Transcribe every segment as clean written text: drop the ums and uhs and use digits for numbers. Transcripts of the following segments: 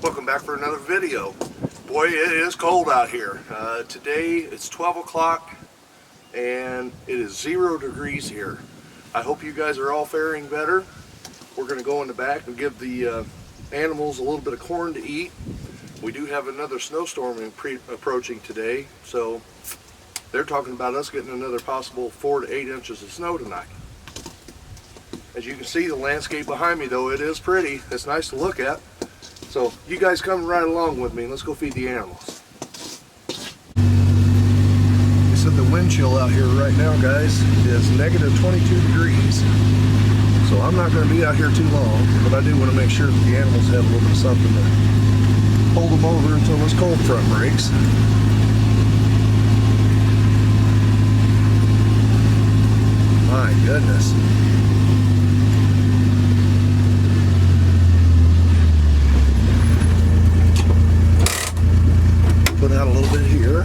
Welcome back for another video. Boy, it is cold out here. Today it's 12 o'clock and it is 0 degrees here. I hope you guys are all faring better. We're going to go in the back and give the animals a little bit of corn to eat. We do have another snowstorm approaching today, so they're talking about us getting another possible 4 to 8 inches of snow tonight. As you can see, the landscape behind me, though, it is pretty. It's nice to look at. So you guys come right along with me and let's go feed the animals. They said the wind chill out here right now, guys, is negative 22 degrees. So I'm not going to be out here too long, but I do want to make sure that the animals have a little bit of something to hold them over until this cold front breaks. My goodness. Put out a little bit here.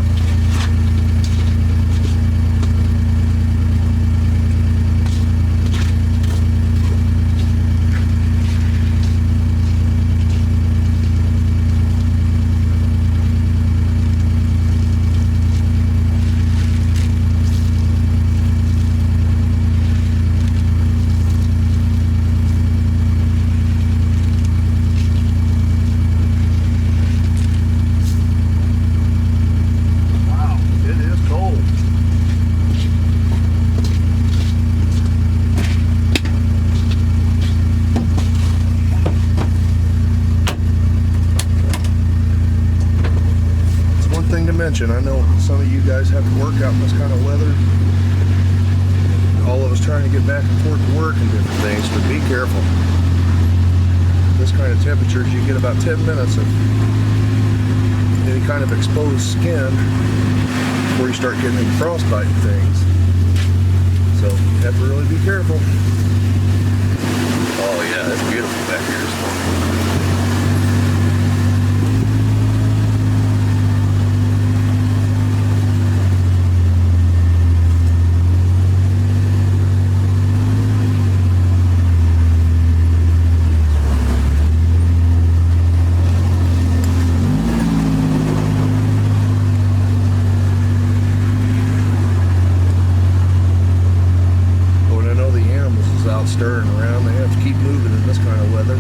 I know some of you guys have to work out in this kind of weather. All of us trying to get back and forth to work and different things, but be careful. This kind of temperatures, you get about 10 minutes of any kind of exposed skin before you start getting into frostbite and things. So you have to really be careful. Oh yeah, it's beautiful back here this morning. Stirring around, they have to keep moving in this kind of weather.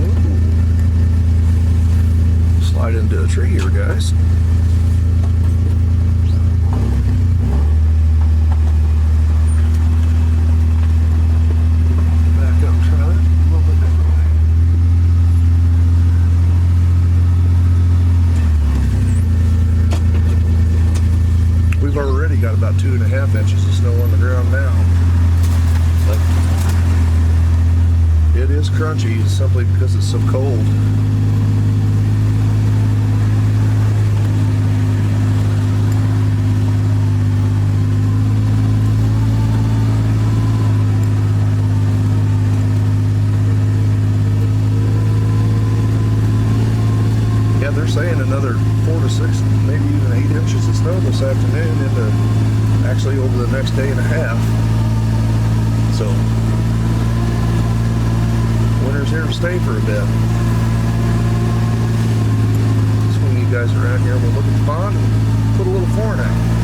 Ooh. Slide into a tree here, guys. Got about 2.5 inches of snow on the ground now, but it is crunchy simply because it's so cold. Yeah, they're saying another 4 to 6, maybe even 8 inches of snow this afternoon into actually over the next day and a half. So winter's here to stay for a bit. Swing you guys around here and we'll look at the pond and put a little corn out.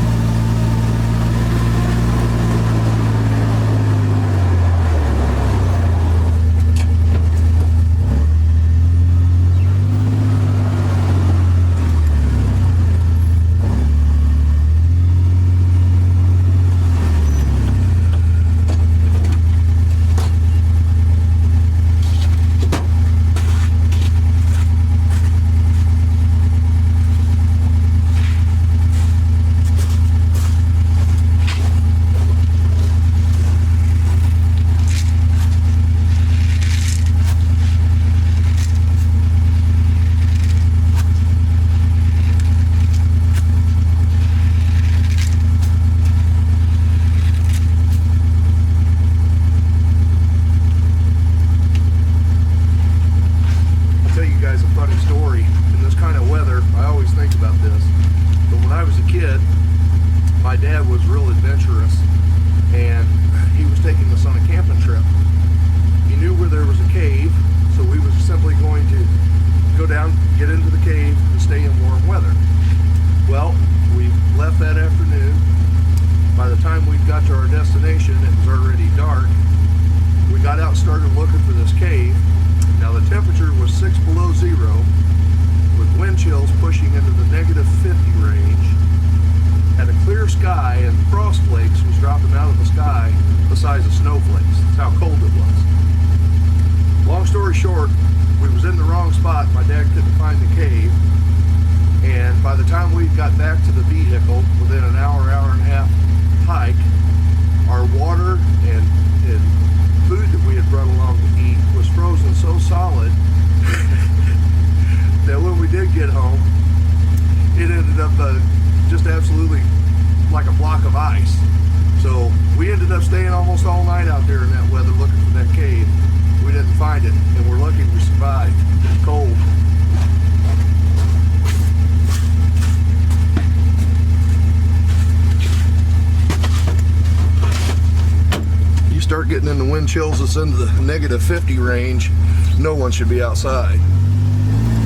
wind chills us into the -50 range, no one should be outside.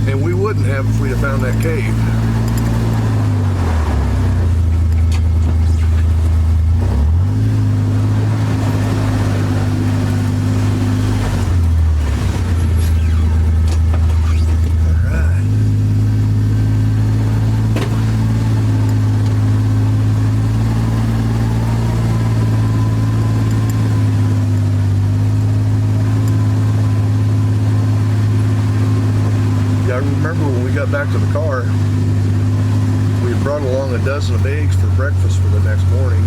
And we wouldn't have if we'd have found that cave. I remember when we got back to the car, we had brought along a dozen of eggs for breakfast for the next morning,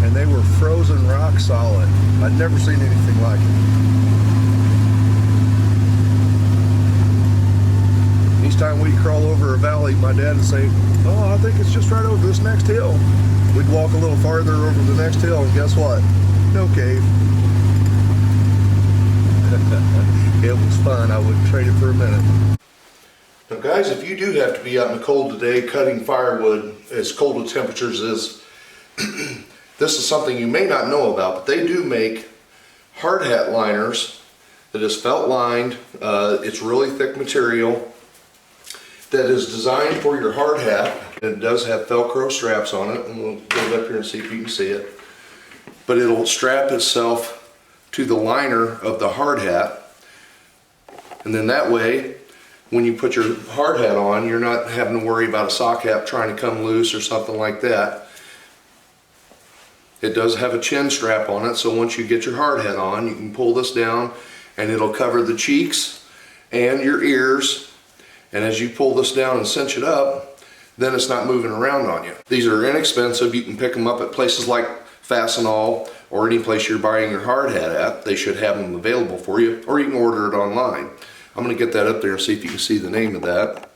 and they were frozen rock solid. I'd never seen anything like it. Each time we'd crawl over a valley, my dad would say, "Oh, I think it's just right over this next hill." We'd walk a little farther over the next hill, and guess what? No cave. It was fun. I wouldn't trade it for a minute. Now guys, if you do have to be out in the cold today cutting firewood, as cold as temperatures is, this is something you may not know about, but they do make hard hat liners that is felt lined. It's really thick material that is designed for your hard hat. It does have Velcro straps on it, and we'll get it up here and see if you can see it. But it'll strap itself to the liner of the hard hat, and then that way, when you put your hard hat on, you're not having to worry about a sock hat trying to come loose or something like that. It does have a chin strap on it, so once you get your hard hat on, you can pull this down and it'll cover the cheeks and your ears. And as you pull this down and cinch it up, then it's not moving around on you. These are inexpensive. You can pick them up at places like Fastenal or any place you're buying your hard hat at. They should have them available for you, or you can order it online. I'm going to get that up there and see if you can see the name of that.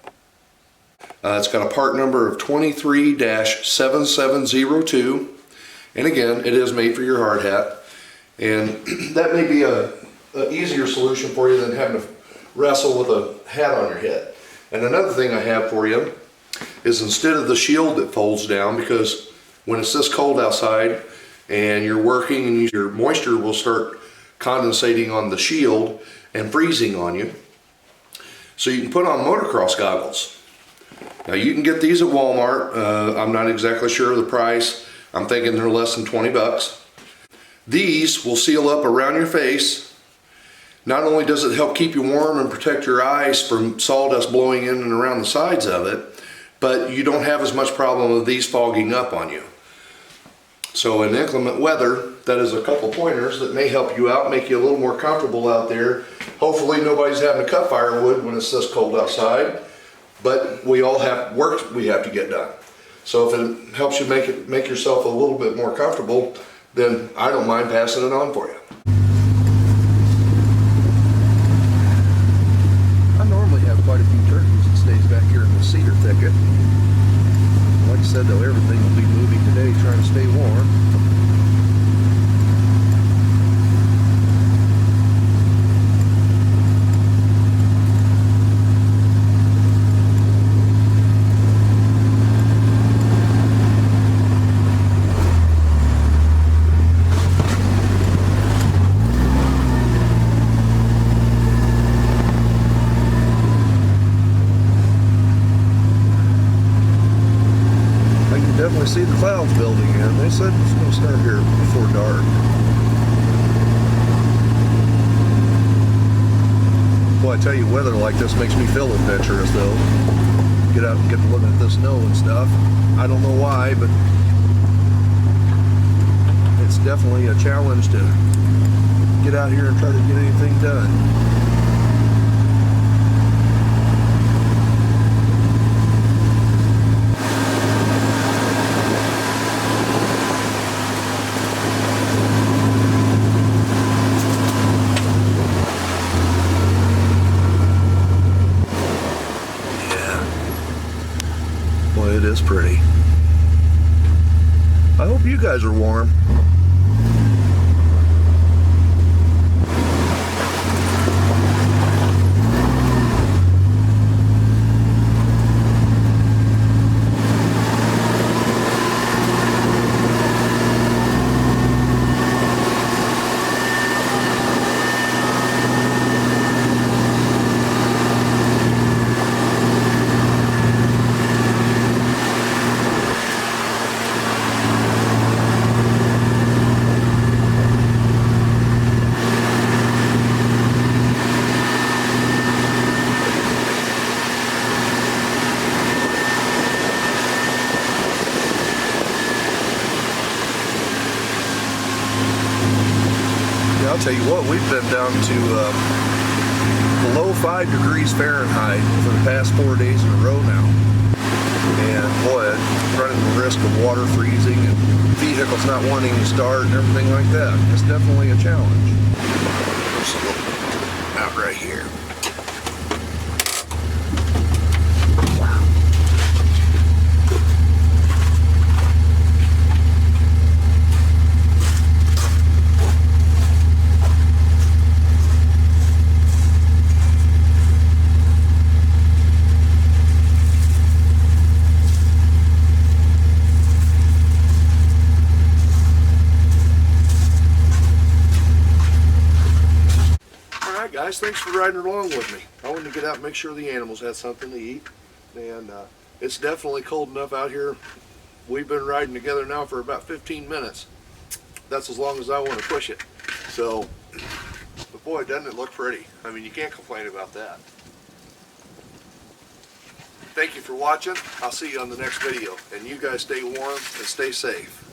It's got a part number of 23-7702, and again, it is made for your hard hat. And that may be an easier solution for you than having to wrestle with a hat on your head. And another thing I have for you is, instead of the shield that folds down, because when it's this cold outside and you're working and your moisture will start condensating on the shield and freezing on you. So you can put on motocross goggles. Now you can get these at Walmart. I'm not exactly sure of the price. I'm thinking they're less than 20 bucks. These will seal up around your face. Not only does it help keep you warm and protect your eyes from sawdust blowing in and around the sides of it, but you don't have as much problem with these fogging up on you. So in inclement weather, that is a couple pointers that may help you out, make you a little more comfortable out there. Hopefully nobody's having to cut firewood when it's this cold outside, but we all have work we have to get done. So if it helps you make yourself a little bit more comfortable, then I don't mind passing it on for you. I normally have quite a few turkeys that stays back here in the cedar thicket. Like I said though, everything will be moving today, trying to stay warm. Definitely see the clouds building in. They said it's going to start here before dark. Boy, I tell you, weather like this makes me feel adventurous though. Get out and get to look at the snow and stuff. I don't know why, but it's definitely a challenge to get out here and try to get anything done. It is pretty. I hope you guys are warm. tell you what, we've been down to below 5 degrees Fahrenheit for the past 4 days in a row now. And boy, running the risk of water freezing and vehicles not wanting to start and everything like that. It's definitely a challenge. Let's go out right here. Guys, thanks for riding along with me. I wanted to get out and make sure the animals had something to eat, and it's definitely cold enough out here. We've been riding together now for about 15 minutes. That's as long as I want to push it. So, but boy, doesn't it look pretty. I mean, you can't complain about that. Thank you for watching. I'll see you on the next video, and you guys stay warm and stay safe.